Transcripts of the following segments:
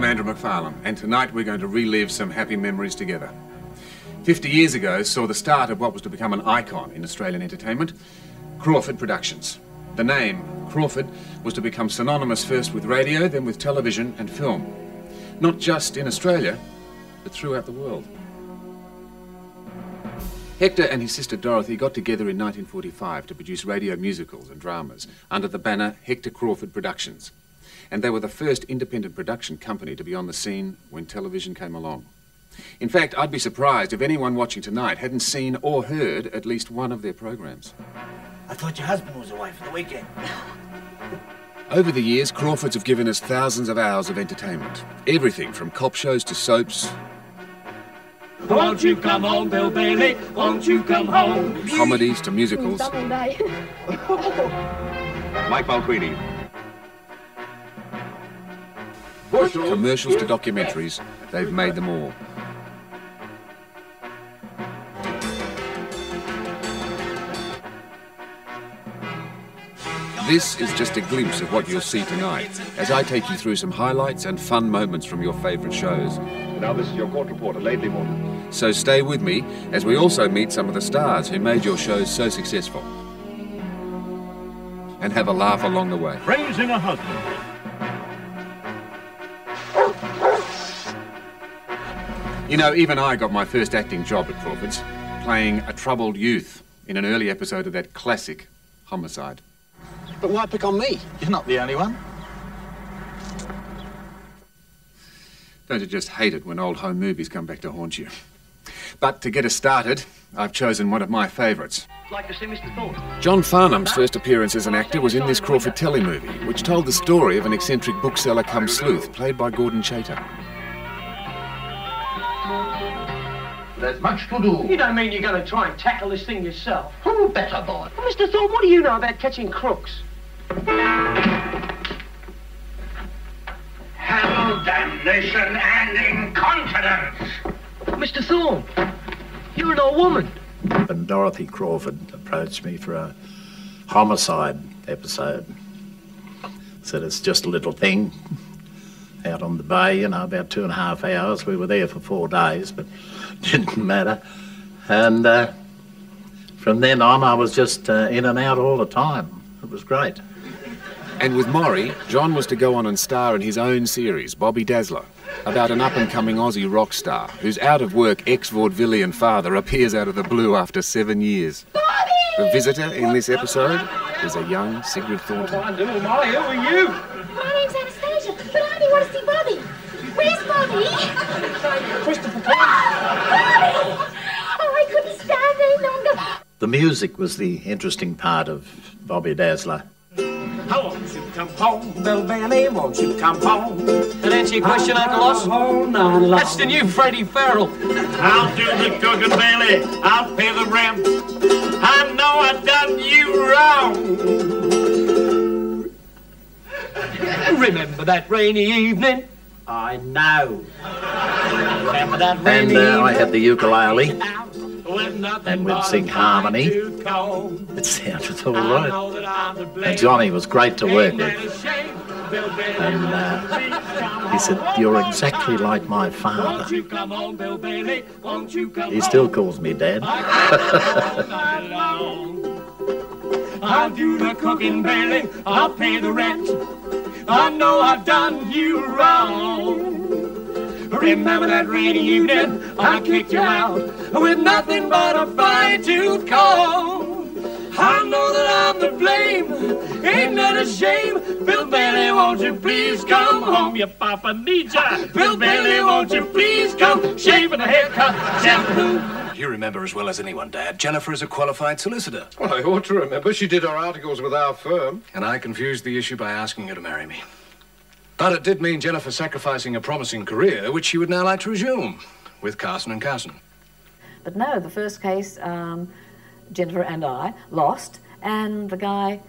I'm Andrew McFarlane, and tonight we're going to relive some happy memories together. 50 years ago saw the start of what was to become an icon in Australian entertainment, Crawford Productions. The name, Crawford, was to become synonymous first with radio, then with television and film. Not just in Australia, but throughout the world. Hector and his sister Dorothy got together in 1945 to produce radio musicals and dramas under the banner Hector Crawford Productions. And they were the first independent production company to be on the scene when television came along. In fact, I'd be surprised if anyone watching tonight hadn't seen or heard at least one of their programs. I thought your husband was away for the weekend. Over the years, Crawfords have given us thousands of hours of entertainment. Everything from cop shows to soaps. Won't you come home, Bill Bailey? Won't you come home? Comedies to musicals. Mike Malquini. Commercials to documentaries, they've made them all. This is just a glimpse of what you'll see tonight, as I take you through some highlights and fun moments from your favourite shows. Now this is your court reporter, Laidley Morton. So stay with me, as we also meet some of the stars who made your shows so successful. And have a laugh along the way. Praising a husband. You know, even I got my first acting job at Crawford's, playing a troubled youth in an early episode of that classic Homicide. But why pick on me? You're not the only one. Don't you just hate it when old home movies come back to haunt you? But to get us started, I've chosen one of my favourites. Like to see Mr. Thorne. John Farnham's first appearance as an actor was in this Crawford telly movie, which told the story of an eccentric bookseller come sleuth, played by Gordon Chater. There's much to do. You don't mean you're going to try and tackle this thing yourself? Who better, boy? Well, Mr. Thorne, what do you know about catching crooks? Hell, damnation, and incontinence! Mr. Thorne, you're an old woman. And Dorothy Crawford approached me for a homicide episode. Said it's just a little thing out on the bay, you know, about 2.5 hours. We were there for 4 days, but it didn't matter. And from then on, I was just in and out all the time. It was great. And with Maury, John was to go on and star in his own series, Bobby Dazzler, about an up-and-coming Aussie rock star whose out-of-work ex-vaudevillian father appears out of the blue after 7 years. Bobby! The visitor in this episode is a young Sigrid Thornton. Molly, who are you? My name's Anastasia, but I only want to see Bobby. Where's Bobby? Christopher Bobby! Oh, I couldn't stand any longer. The music was the interesting part of Bobby Dazzler. Won't you come home, Bill Bailey? Won't you come home? That answer your question, Uncle Os? That's the new Freddie Farrell. I'll do the cooking, Bailey. I'll pay the rent. I know I done you wrong. Remember that rainy evening? I know. Remember that rainy And evening? I had the ukulele, and and we'd sing harmony. It sounded all right. And Johnny was great to work with. And he said, "You're exactly like my father." He still calls me Dad. I'll do the cooking, Bailey. I'll pay the rent. I know I've done you wrong. Remember that rainy evening? I kicked you out with nothing but a fine-tooth comb. I know that I'm to blame. Ain't that a shame? Bill Bailey, won't you please come home? Your papa needs ya. Bill Bailey, won't you please come? Shaving a haircut, shampoo. You remember as well as anyone, Dad. Jennifer is a qualified solicitor. Well, I ought to remember. She did her articles with our firm. And I confused the issue by asking her to marry me. But it did mean Jennifer sacrificing a promising career, which she would now like to resume with Carson and Carson. But no, the first case, Jennifer and I lost, and the guy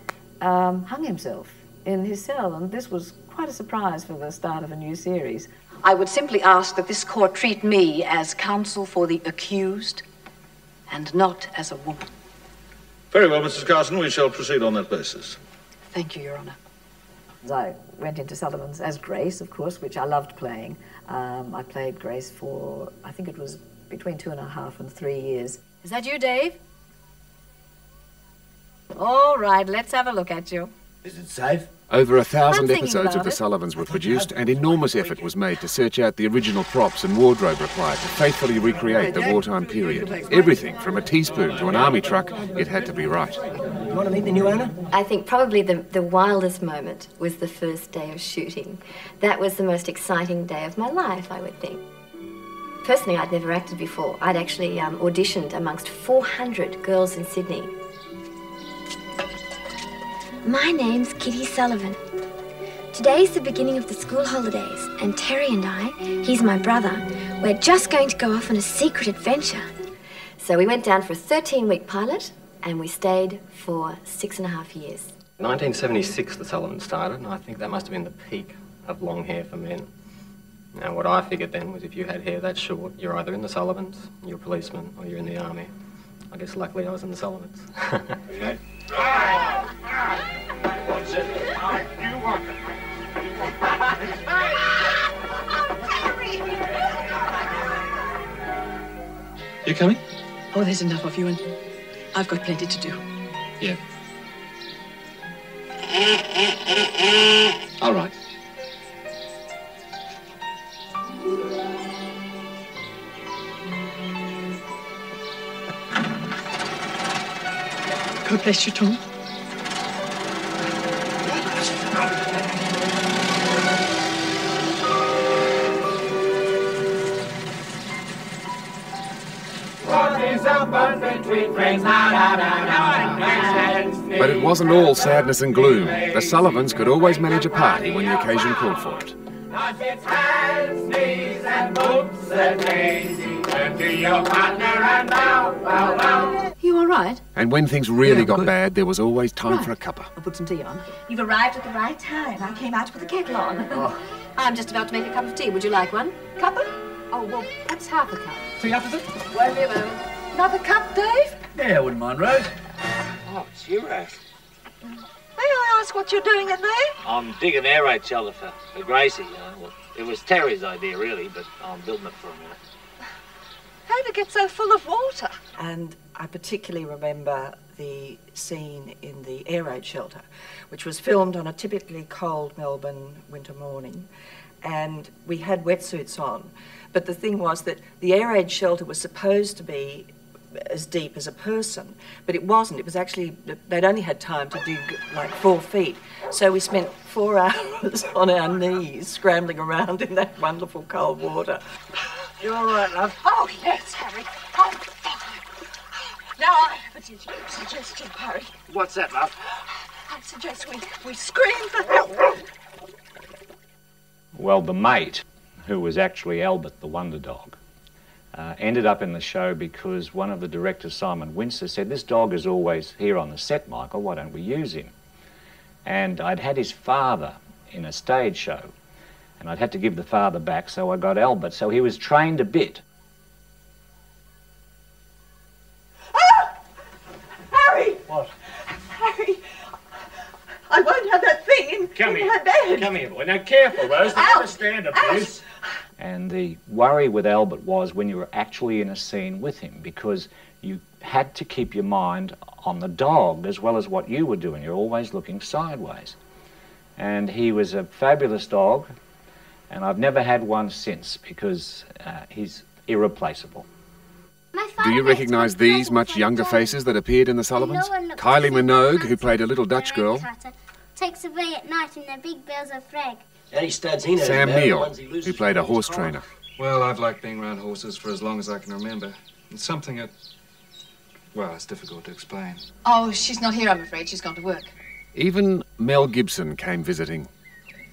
hung himself in his cell, and this was quite a surprise for the start of a new series. I would simply ask that this court treat me as counsel for the accused and not as a woman. Very well, Mrs. Carson, we shall proceed on that basis. Thank you, Your Honor. I went into Sullivan's as Grace, of course, which I loved playing. I played Grace for, I think it was between 2.5 and 3 years. Is that you, Dave? All right, let's have a look at you. Is it safe? Over 1,000 I'm thinking episodes of about The it. Sullivans were produced, and enormous effort was made to search out the original props and wardrobe required to faithfully recreate the wartime period. Everything from a teaspoon to an army truck, it had to be right. You want to meet the new owner? I think probably the wildest moment was the first day of shooting. That was the most exciting day of my life, I would think. Personally, I'd never acted before. I'd actually auditioned amongst 400 girls in Sydney. My name's Kitty Sullivan. Today's the beginning of the school holidays, and Terry and I, he's my brother, we're just going to go off on a secret adventure. So we went down for a 13-week pilot, and we stayed for 6.5 years. 1976 the Sullivans started, and I think that must have been the peak of long hair for men. Now, what I figured then was if you had hair that short, you're either in the Sullivans, you're a policeman, or you're in the army. I guess luckily I was in the Sullivans. What's it? You want it. You coming? Oh, there's enough of you, and I've got plenty to do. Yeah. All right. God bless you, Tom. But it wasn't all sadness and gloom. The Sullivans could always manage a party when the occasion called for it. You all right? And when things really got bad, there was always time for a cuppa. I'll put some tea on. You've arrived at the right time. I came out with the kettle on. I'm just about to make a cup of tea. Would you like one? Cuppa? Oh, well, what's half a cup? Tea after this? Won't be a moment. Another cup, Dave? Yeah, I wouldn't mind, Rose. Oh, it's you, Rose. May I ask what you're doing in there? I'm digging air raid shelter for Gracie. Well, it was Terry's idea, really, but I'm building it for a minute. How to get so full of water? And I particularly remember the scene in the air raid shelter, which was filmed on a typically cold Melbourne winter morning. And we had wetsuits on. But the thing was that the air raid shelter was supposed to be as deep as a person, but it wasn't. It was actually, they'd only had time to dig like 4 feet. So we spent 4 hours on our knees scrambling around in that wonderful cold water. You all right, love? Oh, yes, Harry. Oh, fine. Now I have a suggestion, Harry. What's that, love? I suggest we scream for help. Well, the mate, who was actually Albert the Wonder Dog, ended up in the show because one of the directors, Simon Windsor, said, "This dog is always here on the set, Michael, why don't we use him?" And I'd had his father in a stage show, and I'd had to give the father back, so I got Albert, so he was trained a bit. Ah! Harry! What? Harry! I won't have that thing in my bed. Come here, boy. Now, careful, Rose. Don't understand abuse. And the worry with Albert was when you were actually in a scene with him, because you had to keep your mind on the dog as well as what you were doing. You're always looking sideways. And he was a fabulous dog, and I've never had one since because he's irreplaceable. Do you recognise these much younger faces that appeared in The Sullivans? Kylie Minogue, who played a little Dutch girl. Takes away at night in their big bales of rag. Eddie studs he knows Sam about, the Neill, ones he loses who played a from his horse car. trainer. Well, I've liked being around horses for as long as I can remember. It's something that, well, it's difficult to explain. Oh, she's not here, I'm afraid. She's gone to work. Even Mel Gibson came visiting.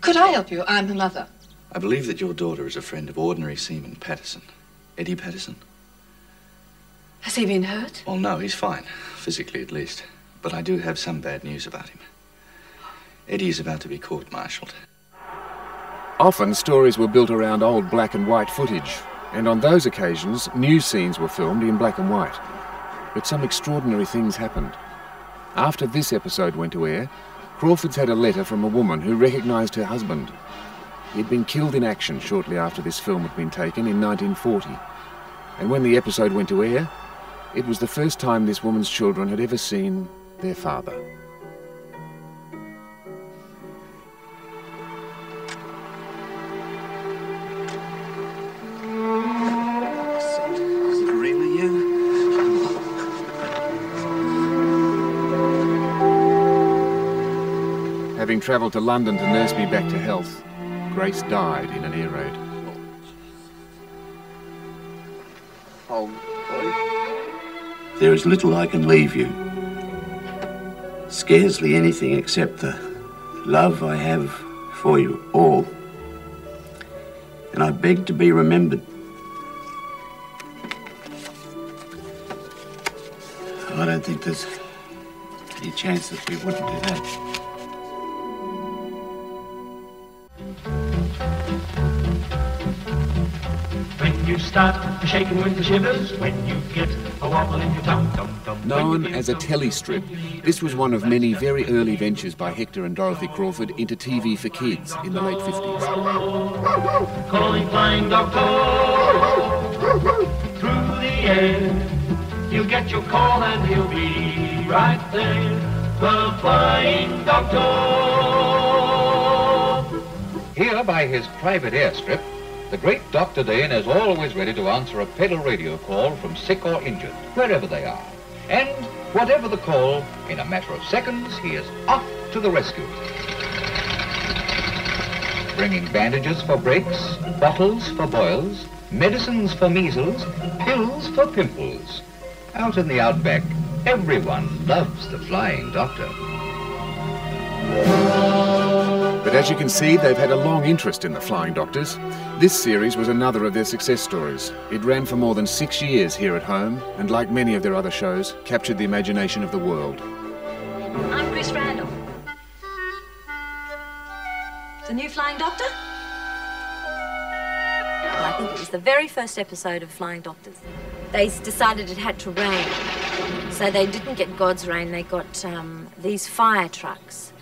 Could I help you? I'm her mother. I believe that your daughter is a friend of ordinary seaman Patterson. Eddie Patterson? Has he been hurt? Well, no, he's fine. Physically, at least. But I do have some bad news about him. Eddie is about to be court-martialed. Often, stories were built around old black and white footage, and on those occasions, new scenes were filmed in black and white. But some extraordinary things happened. After this episode went to air, Crawford's had a letter from a woman who recognised her husband. He'd been killed in action shortly after this film had been taken in 1940. And when the episode went to air, it was the first time this woman's children had ever seen their father. Is it really you? Having travelled to London to nurse me back to health, Grace died in an air raid. Oh, boy. There is little I can leave you. Scarcely anything except the love I have for you all. And I beg to be remembered. I don't think there's any chance that we wouldn't do that. When you start shaking with the shivers, when you get a wobble in your tum tum tum. Known as a telestrip, this was one of many very early ventures by Hector and Dorothy Crawford into TV for kids in the late 50s. Calling Flying Doctor through the air. You'll get your call and he'll be right there. The Flying Doctor. Here by his private airstrip, the great Dr. Dane is always ready to answer a pedal radio call from sick or injured, wherever they are. And whatever the call, in a matter of seconds, he is off to the rescue. Bringing bandages for breaks, bottles for boils, medicines for measles, pills for pimples. Out in the outback, everyone loves the Flying Doctor. But as you can see, they've had a long interest in the Flying Doctors. This series was another of their success stories. It ran for more than 6 years here at home, and like many of their other shows, captured the imagination of the world. I'm Chris Randall. The new Flying Doctor? Well, I think it was the very first episode of Flying Doctors. They decided it had to rain, so they didn't get God's rain, they got these fire trucks.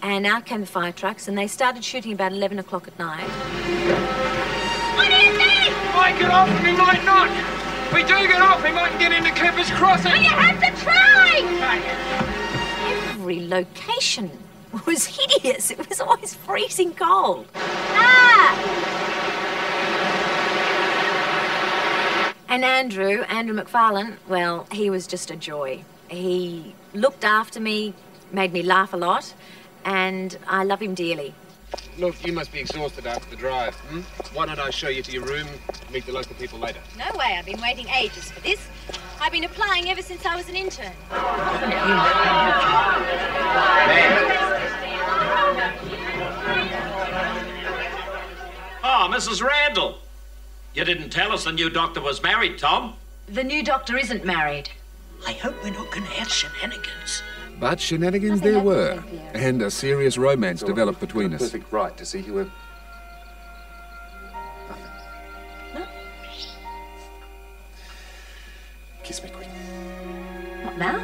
And out came the fire trucks, and they started shooting about 11 o'clock at night. What do you think? Might get off, we might not. If we do get off, we might get into Clippers Crossing. Well, you have to try! Every location was hideous. It was always freezing cold. And Andrew McFarlane, well, he was just a joy. He looked after me, made me laugh a lot, and I love him dearly. Look, you must be exhausted after the drive. Why don't I show you to your room, meet the local people later? No way, I've been waiting ages for this. I've been applying ever since I was an intern. Oh, Mrs. Randall. You didn't tell us the new doctor was married, Tom. The new doctor isn't married. I hope we're not going to have shenanigans. But shenanigans there were, and a serious romance developed between us. Perfect right to see whoever. No? Kiss me quick. What now?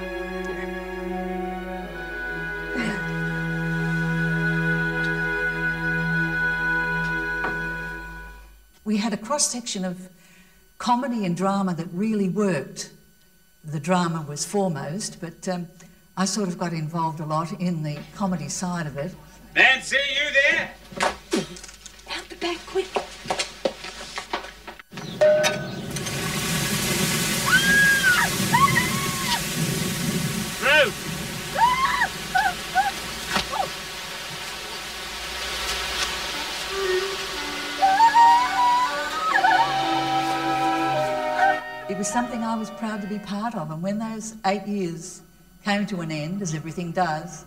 We had a cross-section of comedy and drama that really worked. The drama was foremost, but I sort of got involved a lot in the comedy side of it. Nancy, you there? Out the back, quick. Ruth! It was something I was proud to be part of, and when those 8 years came to an end, as everything does,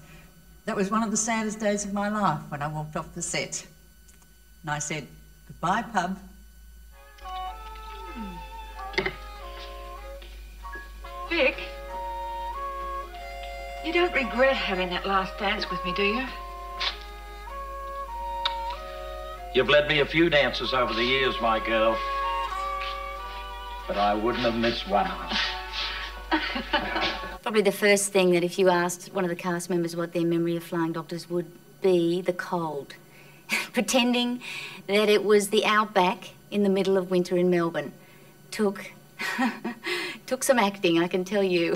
that was one of the saddest days of my life when I walked off the set. And I said, goodbye, pub. Vic, you don't regret having that last dance with me, do you? You've led me a few dances over the years, my girl. But I wouldn't have missed one of them. Probably the first thing that if you asked one of the cast members what their memory of Flying Doctors would be, the cold. Pretending that it was the outback in the middle of winter in Melbourne. Took some acting, I can tell you.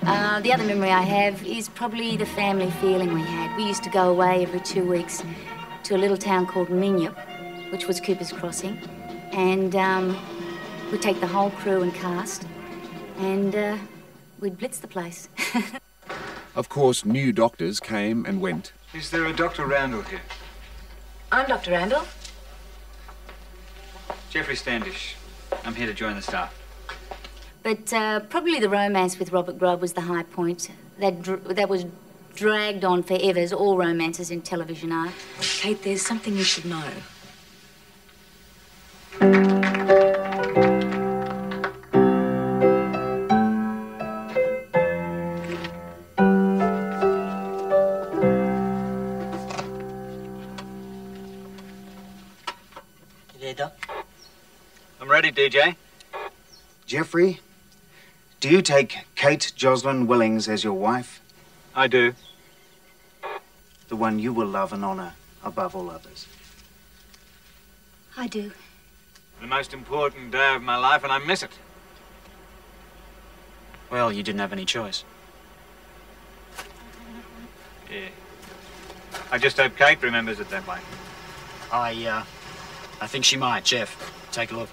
The other memory I have is probably the family feeling we had. We used to go away every 2 weeks to a little town called Minyip, which was Cooper's Crossing, and we'd take the whole crew and cast, and we'd blitz the place. Of course, new doctors came and went. Is there a Dr. Randall here? I'm Dr. Randall. Jeffrey Standish. I'm here to join the staff. But probably the romance with Robert Grubb was the high point. That was dragged on forever, as all romances in television are. Kate, there's something you should know. You there, Doc? I'm ready, DJ. Jeffrey, do you take Kate Jocelyn Willings as your wife? I do. The one you will love and honor above all others. I do. The most important day of my life, and I miss it. Well, you didn't have any choice. Yeah. I just hope Kate remembers it that way. I think she might. Jeff, take a look.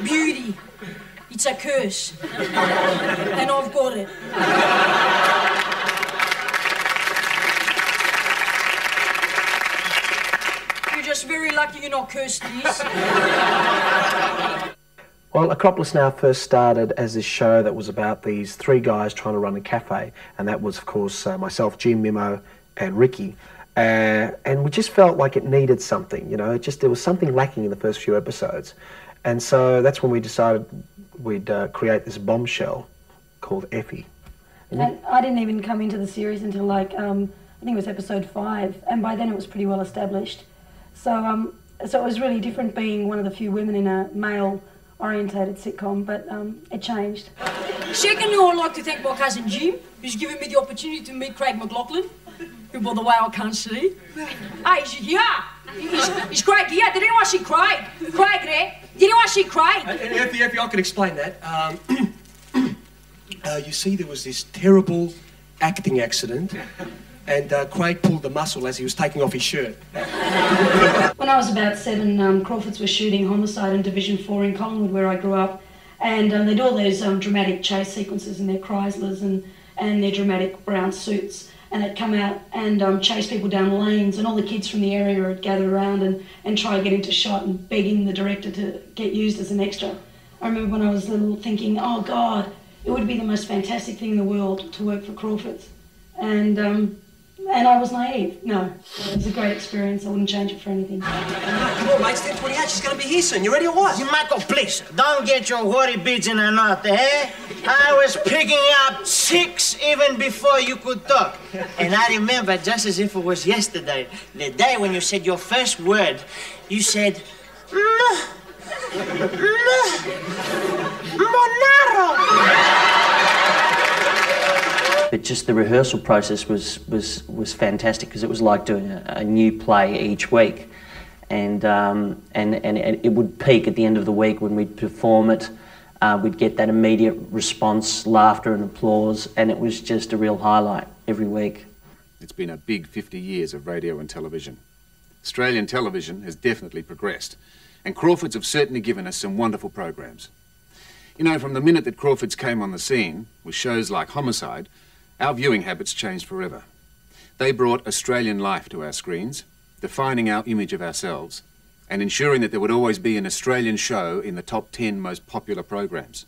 Beauty. It's a curse. And I've got it. You're just very lucky you're not cursed, Liz. Well, Acropolis Now first started as this show that was about these three guys trying to run a cafe, and that was, of course, myself, Jim, Mimo, and Ricky. And we just felt like it needed something, you know, there was something lacking in the first few episodes. And so that's when we decided we'd create this bombshell called Effie. And I didn't even come into the series until I think it was episode 5, and by then it was pretty well established. So it was really different being one of the few women in a male-orientated sitcom, but it changed. Secondly, I'd like to thank my cousin Jim, who's given me the opportunity to meet Craig McLaughlin, who, by the way, I can't see. Hey, is he here? Is Craig here? Did anyone see Craig? Craig there? Did anyone see Craig? Effie, I can explain that. You see, there was this terrible acting accident, and Craig pulled the muscle as he was taking off his shirt. When I was about 7, Crawfords were shooting Homicide in Division 4 in Collingwood, where I grew up, and they'd all those dramatic chase sequences in their Chryslers and their dramatic brown suits. And they'd come out and chase people down lanes, and all the kids from the area would gather around and try to get into shot and begging the director to get used as an extra. I remember when I was little thinking, oh God, it would be the most fantastic thing in the world to work for Crawfords. And I was naive. No, it was a great experience. I wouldn't change it for anything. Come on, mate, 10:28. She's going to be here soon. You ready or what? Michael, please, don't get your worry beads in a knot, eh? I was picking up 6 even before you could talk. And I remember, just as if it was yesterday, the day when you said your first word. You said, Monaro! But just the rehearsal process was fantastic, because it was like doing a new play each week, and it would peak at the end of the week when we'd perform it. We'd get that immediate response, laughter and applause, and it was just a real highlight every week. It's been a big 50 years of radio and television. Australian television has definitely progressed, and Crawfords have certainly given us some wonderful programs. You know, from the minute that Crawfords came on the scene with shows like Homicide, our viewing habits changed forever. They brought Australian life to our screens, defining our image of ourselves, and ensuring that there would always be an Australian show in the top 10 most popular programs.